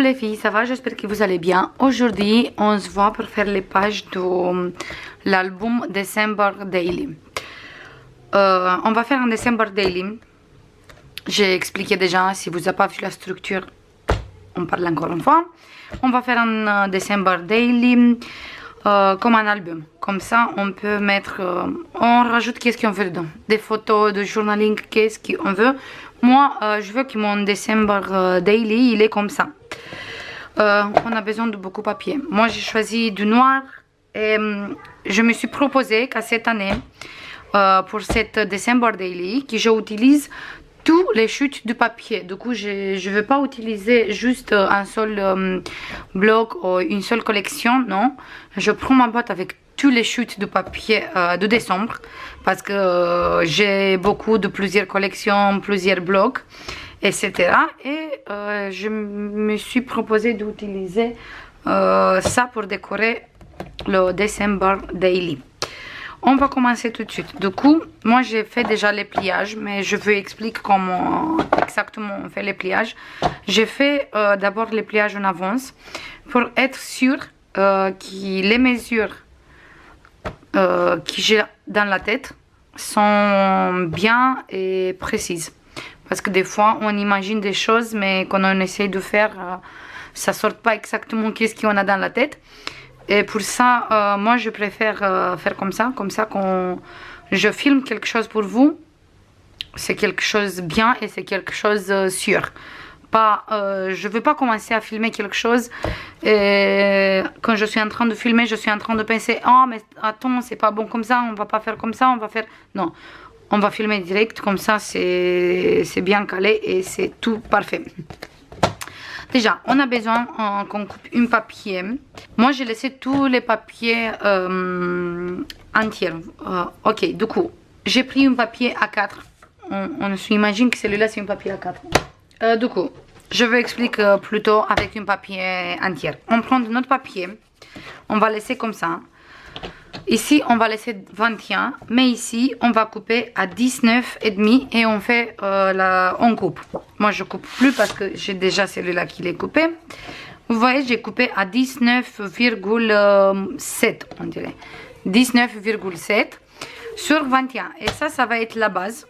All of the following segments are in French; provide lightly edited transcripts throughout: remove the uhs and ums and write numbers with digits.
les filles, ça va? J'espère que vous allez bien. Aujourd'hui, on se voit pour faire les pages de l'album December Daily. On va faire un December Daily. J'ai expliqué déjà, si vous n'avez pas vu la structure, on parle encore une fois. On va faire un December Daily comme un album. Comme ça, on peut mettre, on rajoute qu'est-ce qu'on veut dedans. Des photos de journaling, qu'est-ce qu'on veut. Moi, je veux que mon December Daily, il est comme ça. On a besoin de beaucoup de papier. Moi, j'ai choisi du noir et je me suis proposé qu'à cette année, pour cette December Daily, que j'utilise tous les chutes de papier. Du coup, je ne veux pas utiliser juste un seul bloc ou une seule collection, non. Je prends ma boîte avec tous les chutes de papier de décembre parce que j'ai beaucoup de plusieurs collections, plusieurs blocs, etc. Et je me suis proposé d'utiliser ça pour décorer le December Daily. On va commencer tout de suite. Du coup, moi j'ai fait déjà les pliages, mais je vais expliquer comment exactement on fait les pliages. J'ai fait d'abord les pliages en avance pour être sûr que les mesures que j'ai dans la tête sont bien et précises. Parce que des fois, on imagine des choses, mais quand on essaye de faire, ça ne sort pas exactement qu'est-ce qu'on a dans la tête. Et pour ça, moi, je préfère faire comme ça quand je filme quelque chose pour vous, c'est quelque chose bien et c'est quelque chose sûr. Pas, je ne veux pas commencer à filmer quelque chose et quand je suis en train de filmer, je suis en train de penser « Oh, mais attends, c'est pas bon comme ça, on va pas faire comme ça, on va faire... » Non, on va filmer direct, comme ça c'est bien calé et c'est tout parfait. Déjà, on a besoin qu'on coupe un papier. Moi, j'ai laissé tous les papiers entiers. Ok, du coup, j'ai pris un papier A4. On s'imagine que celui-là, c'est un papier A4. Du coup, je vais expliquer plutôt avec un papier entier. On prend notre papier. On va laisser comme ça. Ici, on va laisser 21. Mais ici, on va couper à 19,5 et on fait on coupe. Moi, je coupe plus parce que j'ai déjà celui-là qui est coupé. Vous voyez, j'ai coupé à 19,7, on dirait. 19,7 sur 21. Et ça va être la base.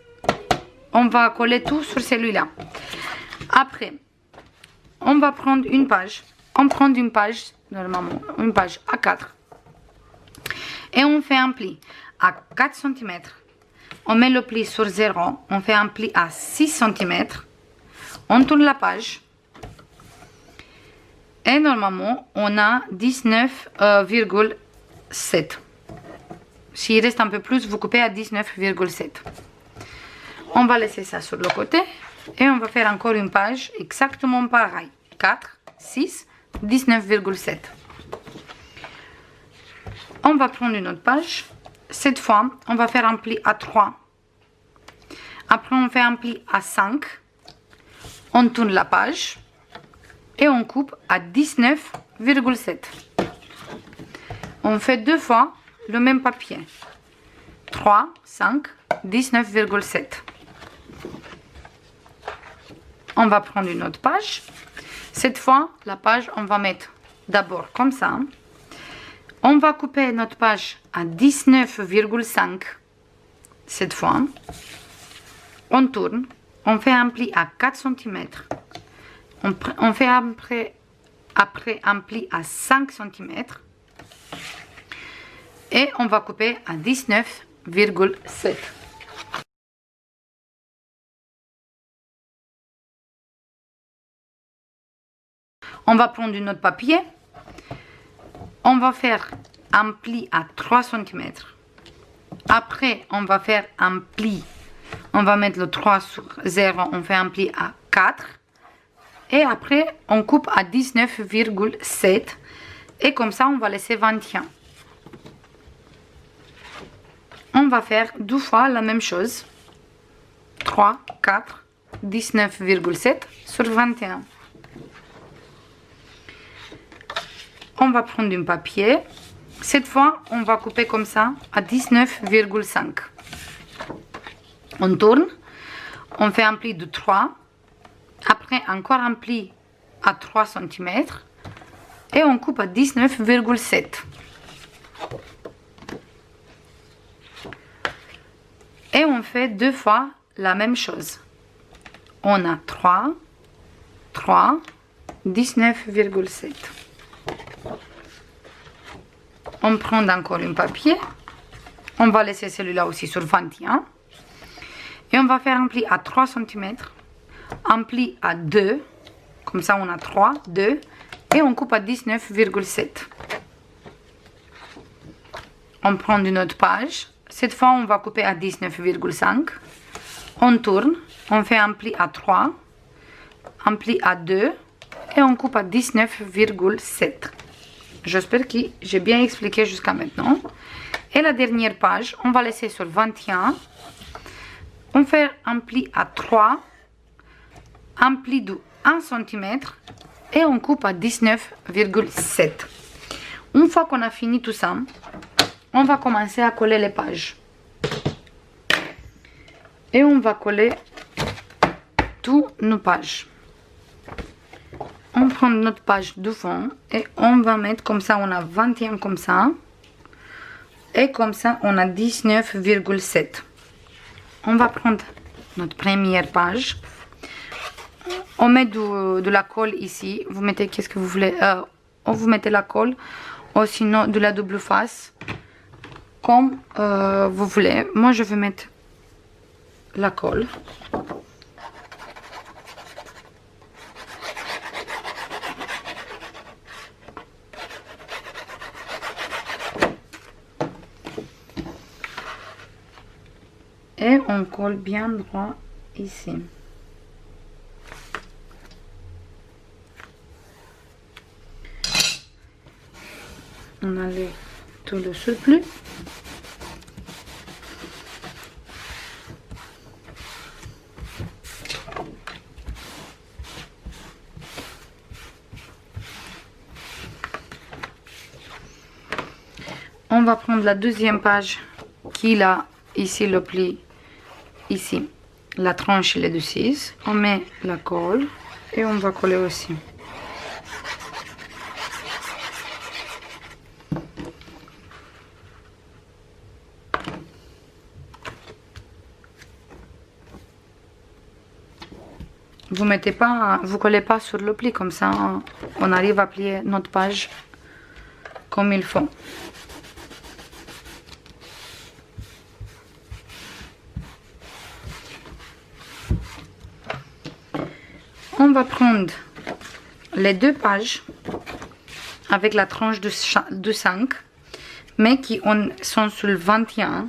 On va coller tout sur celui-là. Après, on va prendre une page. On prend une page, normalement, une page A4. Et on fait un pli à 4 cm. On met le pli sur 0. On fait un pli à 6 cm. On tourne la page. Et normalement, on a 19,7. S'il reste un peu plus, vous coupez à 19,7. On va laisser ça sur le côté. Et on va faire encore une page exactement pareil. 4, 6, 19,7. On va prendre une autre page. Cette fois, on va faire un pli à 3. Après, on fait un pli à 5. On tourne la page. Et on coupe à 19,7. On fait deux fois le même papier. 3, 5, 19,7. On va prendre une autre page. Cette fois, la page, on va mettre d'abord comme ça. On va couper notre page à 19,5. Cette fois, on tourne. On fait un pli à 4 cm. On fait après un pli à 5 cm. Et on va couper à 19,7. On va prendre un autre papier. On va faire un pli à 3 cm. Après, on va faire un pli. On va mettre le 3 sur 0. On fait un pli à 4. Et après, on coupe à 19,7. Et comme ça, on va laisser 21. On va faire deux fois la même chose. 3, 4, 19,7 sur 21. On va prendre un papier. Cette fois, on va couper comme ça à 19,5. On tourne. On fait un pli de 3. Après, encore un pli à 3 cm et on coupe à 19,7. Et on fait 2 fois la même chose. On a 3, 19,7. On prend encore un papier. On va laisser celui-là aussi sur 21. Et on va faire un pli à 3 cm. Un pli à 2. Comme ça, on a 3, 2. Et on coupe à 19,7. On prend une autre page. Cette fois, on va couper à 19,5. On tourne. On fait un pli à 3. Un pli à 2. Et on coupe à 19,7. J'espère que j'ai bien expliqué jusqu'à maintenant. Et la dernière page, on va laisser sur 21. On fait un pli à 3. Un pli de 1 cm. Et on coupe à 19,7. Une fois qu'on a fini tout ça, on va commencer à coller les pages. Et on va coller toutes nos pages. On prend notre page du fond et on va mettre comme ça, on a 21 comme ça. Et comme ça, on a 19,7. On va prendre notre première page. On met de la colle ici. Vous mettez qu'est-ce que vous voulez. Vous mettez la colle ou sinon de la double face. Comme vous voulez. Moi, je vais mettre la colle. Et on colle bien droit ici. On enlève tout le surplus. On va prendre la deuxième page qui a ici le pli, ici la tranche et les deux 6. On met la colle et on va coller aussi. Vous mettez pas, vous collez pas sur le pli, comme ça on arrive à plier notre page comme il faut. On va prendre les deux pages avec la tranche de 5, mais qui sont sur le 21,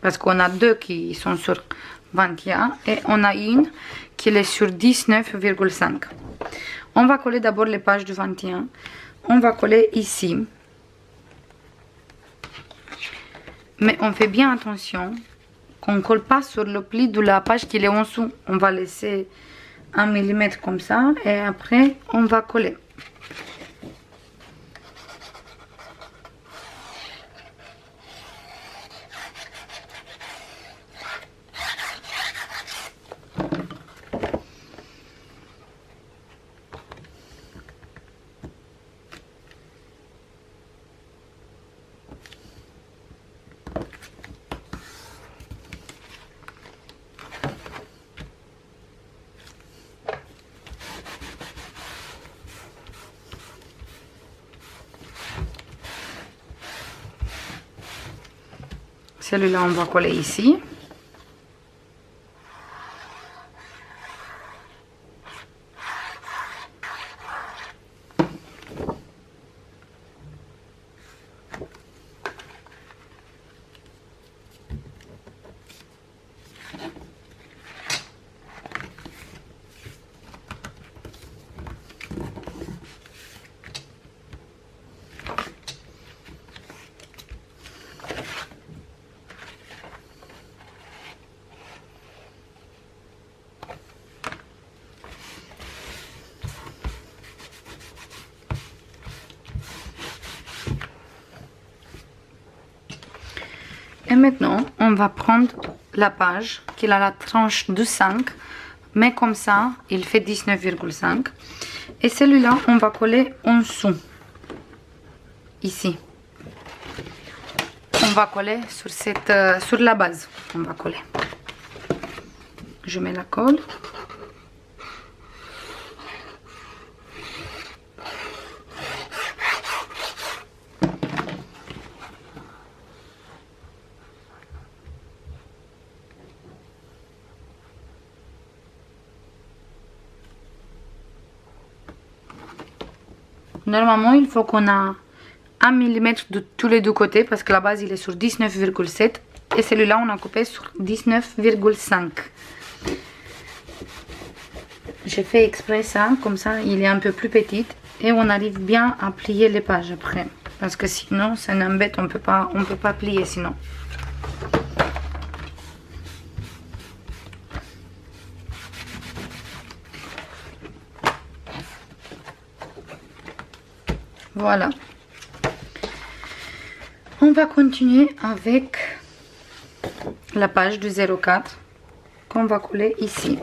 parce qu'on a deux qui sont sur 21 et on a une qui est sur 19,5. On va coller d'abord les pages du 21. On va coller ici. Mais on fait bien attention qu'on ne colle pas sur le pli de la page qui est en dessous. On va laisser 1 mm comme ça et après on va coller. Celui-là, on va coller ici. Et maintenant, on va prendre la page qui a la tranche de 5, mais comme ça, il fait 19,5. Et celui-là, on va coller en dessous, ici. On va coller sur, sur la base. On va coller. Je mets la colle. Normalement, il faut qu'on a 1 mm de tous les deux côtés parce que la base il est sur 19,7 et celui-là on a coupé sur 19,5. J'ai fait exprès ça, comme ça il est un peu plus petit et on arrive bien à plier les pages après parce que sinon c'est un embête, on peut pas plier sinon. Voilà. On va continuer avec la page du 04 qu'on va coller ici.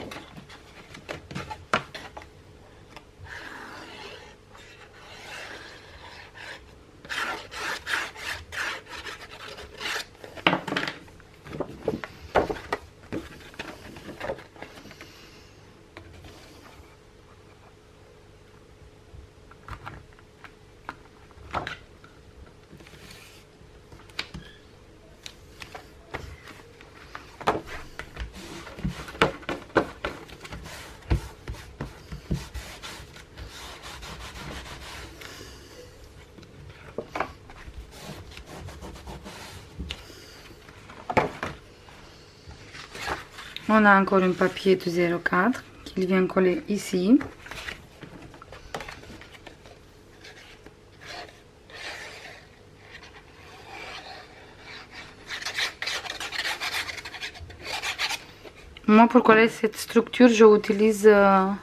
On a encore un papier de 04 qu'il vient coller ici. Moi pour coller cette structure j'utilise le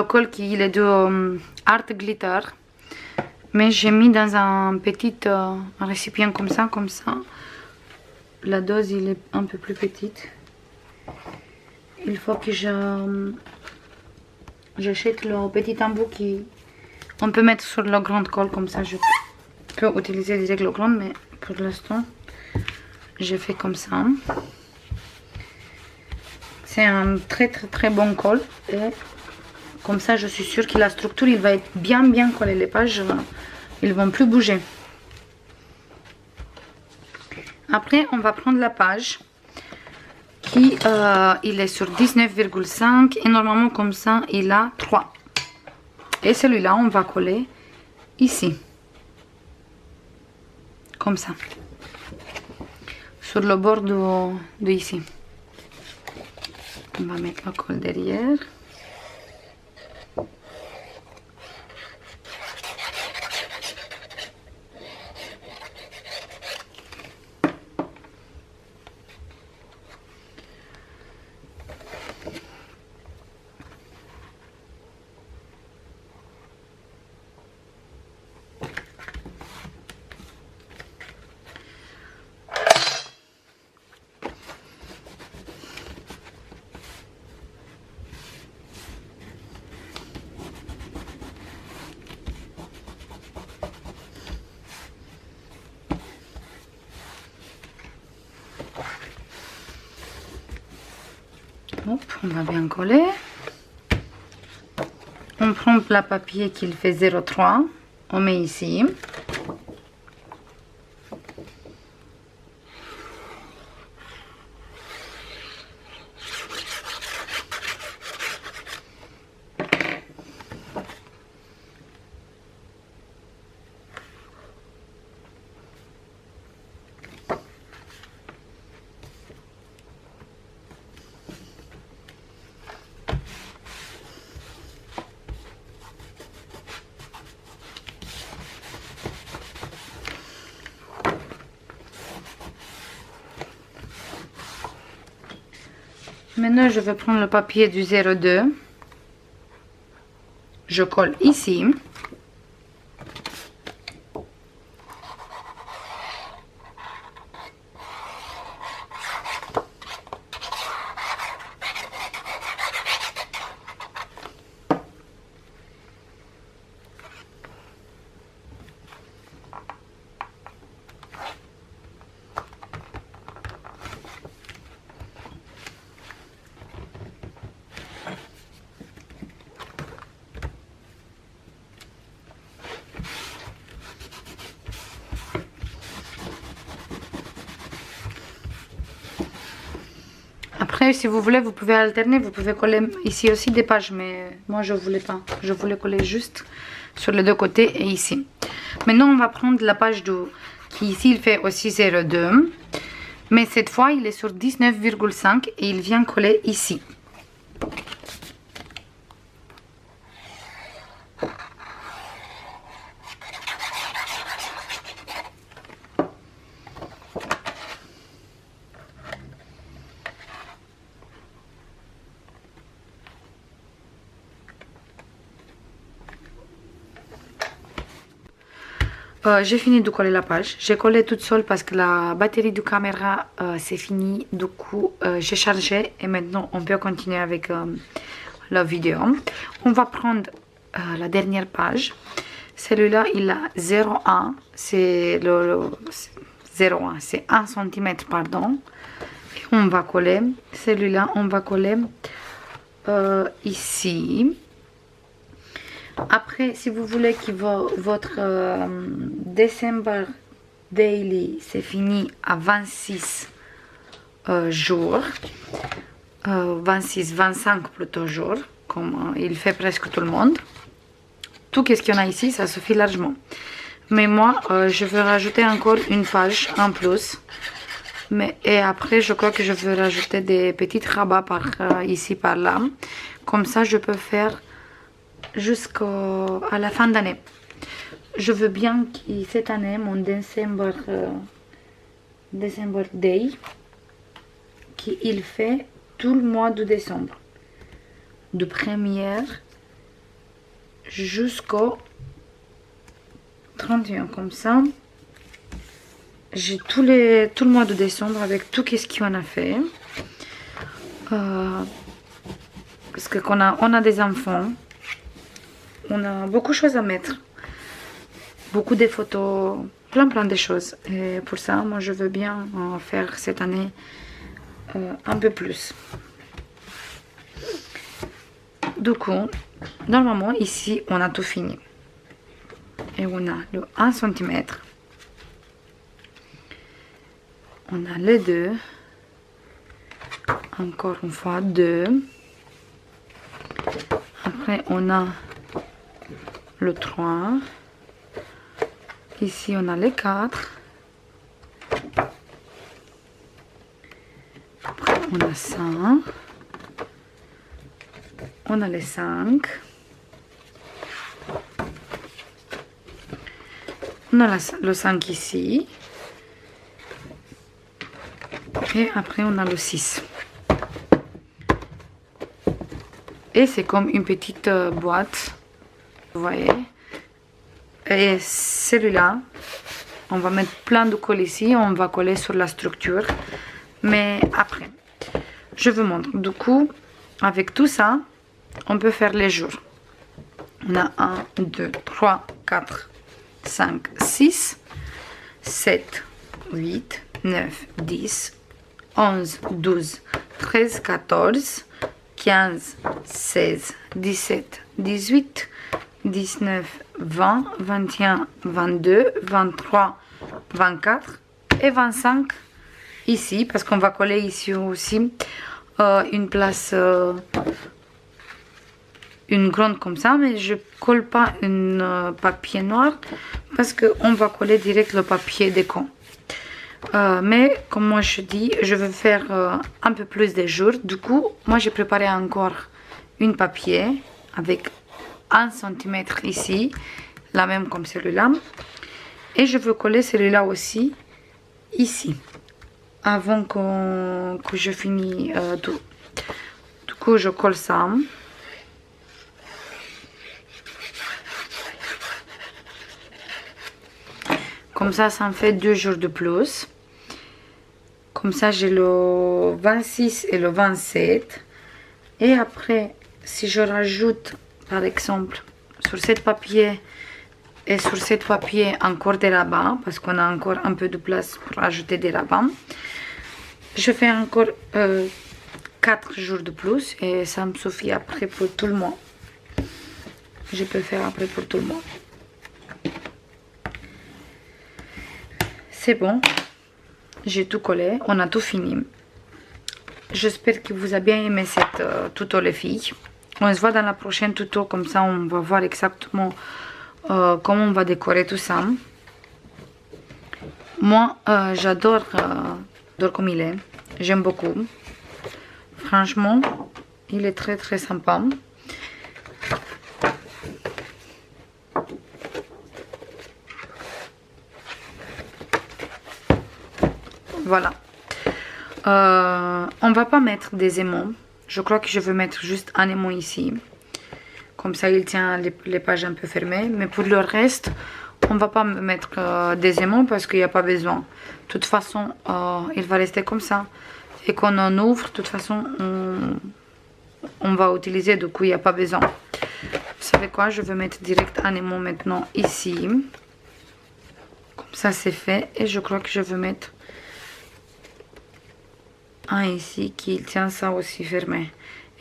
colle qui est de Art Glitter. Mais j'ai mis dans un petit récipient comme ça. La dose il est un peu plus petite. Il faut que j'achète le petit embout qui on peut mettre sur le grand colle, comme ça je peux utiliser direct le grand, mais pour l'instant j'ai fait comme ça. C'est un très bon colle et comme ça je suis sûre que la structure il va être bien collée, les pages ils vont plus bouger. Après, on va prendre la page qui il est sur 19,5 et normalement comme ça, il a 3. Et celui-là, on va coller ici. Comme ça. Sur le bord de ici. On va mettre la colle derrière. Hop, on va bien coller. On prend le papier qu'il fait 0,3. On met ici. Maintenant, je vais prendre le papier du 02. Je colle ici. Après, si vous voulez, vous pouvez alterner. Vous pouvez coller ici aussi des pages. Mais moi, je voulais pas. Je voulais coller juste sur les deux côtés et ici. Maintenant, on va prendre la page 2. Qui ici, il fait aussi 0,2. Mais cette fois, il est sur 19,5 et il vient coller ici. J'ai fini de coller la page. J'ai collé toute seule parce que la batterie du caméra c'est fini. Du coup, j'ai chargé et maintenant on peut continuer avec la vidéo. On va prendre la dernière page. Celui-là, il a 0,1. C'est le 0,1. C'est 1 cm, pardon. Et on va coller. Celui-là, on va coller ici. Après, si vous voulez que votre December Daily c'est fini à 26 jours, 26, 25 plutôt jours, comme il fait presque tout le monde. Tout ce qu'il y en a ici, ça suffit largement. Mais moi, je veux rajouter encore une page en plus. Et après, je crois que je veux rajouter des petits rabats par ici, par là. Comme ça, je peux faire jusqu'à la fin d'année. Je veux bien que cette année, mon December Day, qu'il fait tout le mois de décembre. De première jusqu'au 31. Comme ça, j'ai tout le mois de décembre avec tout ce qu'on a fait. Parce que on a des enfants. On a beaucoup de choses à mettre. Beaucoup de photos. Plein de choses. Et pour ça, moi, je veux bien en faire cette année un peu plus. Du coup, normalement, ici, on a tout fini. Et on a le 1 cm. On a les deux. Encore une fois, 2. Après, on a le 3. Ici, on a les 4. Après, on a 5. On a les 5. On a le 5 ici. Et après, on a le 6. Et c'est comme une petite boîte. Vous voyez. Et celui-là, on va mettre plein de colle ici. On va coller sur la structure. Mais après, je vous montre. Du coup, avec tout ça, on peut faire les jours. On a 1, 2, 3, 4, 5, 6, 7, 8, 9, 10, 11, 12, 13, 14, 15, 16, 17, 18, 19, 20, 21, 22, 23, 24 et 25 ici. Parce qu'on va coller ici aussi une place... une grande comme ça, mais je colle pas un papier noir parce qu'on va coller direct le papier déco. Mais comme moi je dis, je veux faire un peu plus de jours. Du coup, moi j'ai préparé encore une papier avec 1 cm ici, la même comme celui-là. Et je veux coller celui-là aussi ici, avant que je finis tout. Du coup, je colle ça. Comme ça me fait 2 jours de plus. Comme ça, j'ai le 26 et le 27. Et après, si je rajoute, par exemple, sur ce papier et sur ce papier encore des rabats, parce qu'on a encore un peu de place pour ajouter des rabats, je fais encore 4 jours de plus et ça me suffit après pour tout le mois. Je peux faire après pour tout le mois. C'est bon, j'ai tout collé, on a tout fini. j'espère que vous avez bien aimé cette tuto les filles. On se voit dans la prochaine tuto, comme ça on va voir exactement comment on va décorer tout ça. Moi j'adore comme il est, j'aime beaucoup. Franchement, il est très sympa. Voilà. On va pas mettre des aimants. Je crois que je vais mettre juste un aimant ici. Comme ça, il tient les pages un peu fermées. Mais pour le reste, on va pas mettre des aimants parce qu'il n'y a pas besoin. De toute façon, il va rester comme ça. Et quand on ouvre, de toute façon, on va utiliser. Du coup, il n'y a pas besoin. Vous savez quoi? Je vais mettre direct un aimant maintenant ici. Comme ça, c'est fait. Et je crois que je vais mettre un ici qui tient ça aussi fermé.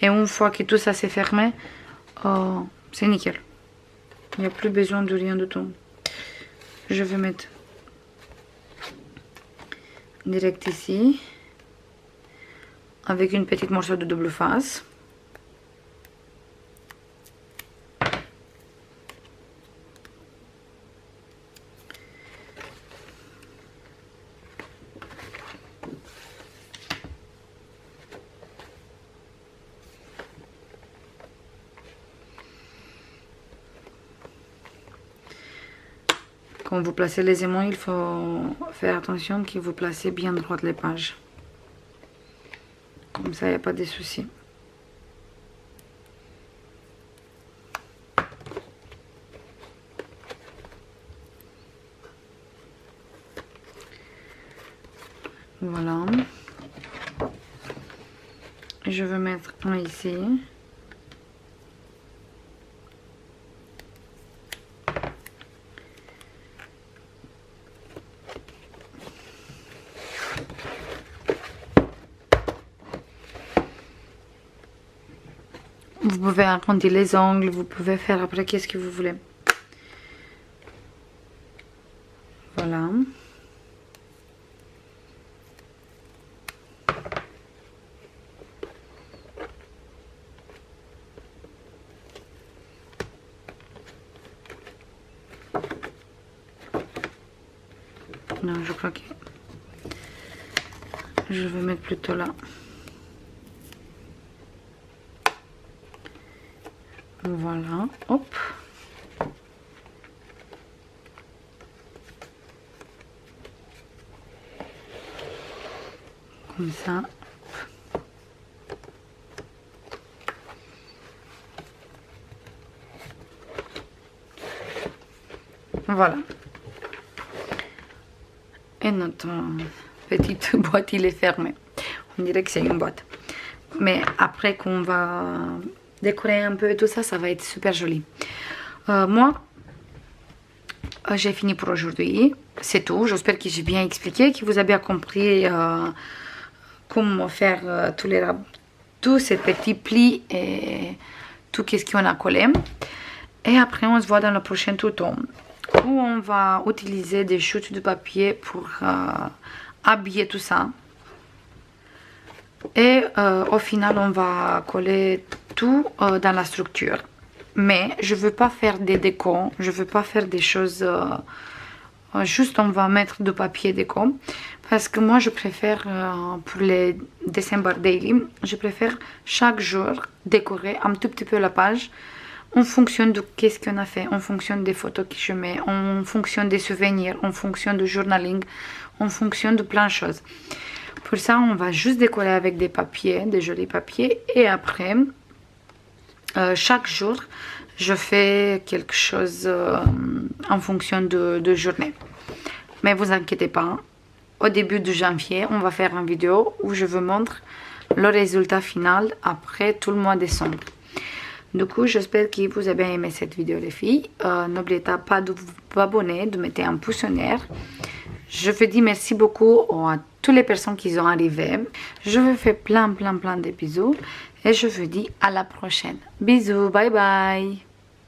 Et une fois que tout ça c'est fermé, c'est nickel. Il n'y a plus besoin de rien du tout. Je vais mettre direct ici avec une petite morceau de double face. Quand vous placez les aimants, il faut faire attention que vous placez bien droite les pages. Comme ça, il n'y a pas de soucis. Voilà. Je vais mettre un ici. Vous pouvez arrondir les angles, vous pouvez faire après qu'est-ce que vous voulez. Voilà. Non, je crois que je vais mettre plutôt là. Voilà, hop. Comme ça. Voilà. Et notre petite boîte, il est fermé. On dirait que c'est une boîte. Mais après qu'on va décorer un peu et tout ça, ça va être super joli. Moi, j'ai fini pour aujourd'hui. C'est tout. J'espère que j'ai bien expliqué, que vous avez bien compris comment faire tous ces petits plis et tout ce qu'on a collé. Et après, on se voit dans le prochain tuto où on va utiliser des chutes de papier pour habiller tout ça. Et au final, on va coller tout dans la structure. Mais je ne veux pas faire des décos, je ne veux pas faire des choses... juste on va mettre du papier déco. Parce que moi je préfère, pour les December Daily, je préfère chaque jour décorer un tout petit peu la page. En fonction de qu'est-ce qu'on a fait, en fonction des photos que je mets, en fonction des souvenirs, en fonction du journaling, en fonction de plein de choses. Pour ça, on va juste décorer avec des papiers, des jolis papiers. Et après, chaque jour, je fais quelque chose en fonction de journée. Mais vous inquiétez pas, au début de janvier, on va faire une vidéo où je vous montre le résultat final après tout le mois de décembre. Du coup, j'espère que vous avez aimé cette vidéo les filles. N'oubliez pas de vous abonner, de mettre un pouce en l'air. Je vous dis merci beaucoup à toutes les personnes qui sont arrivées. Je vous fais plein de bisous. Et je vous dis à la prochaine. Bisous, bye bye.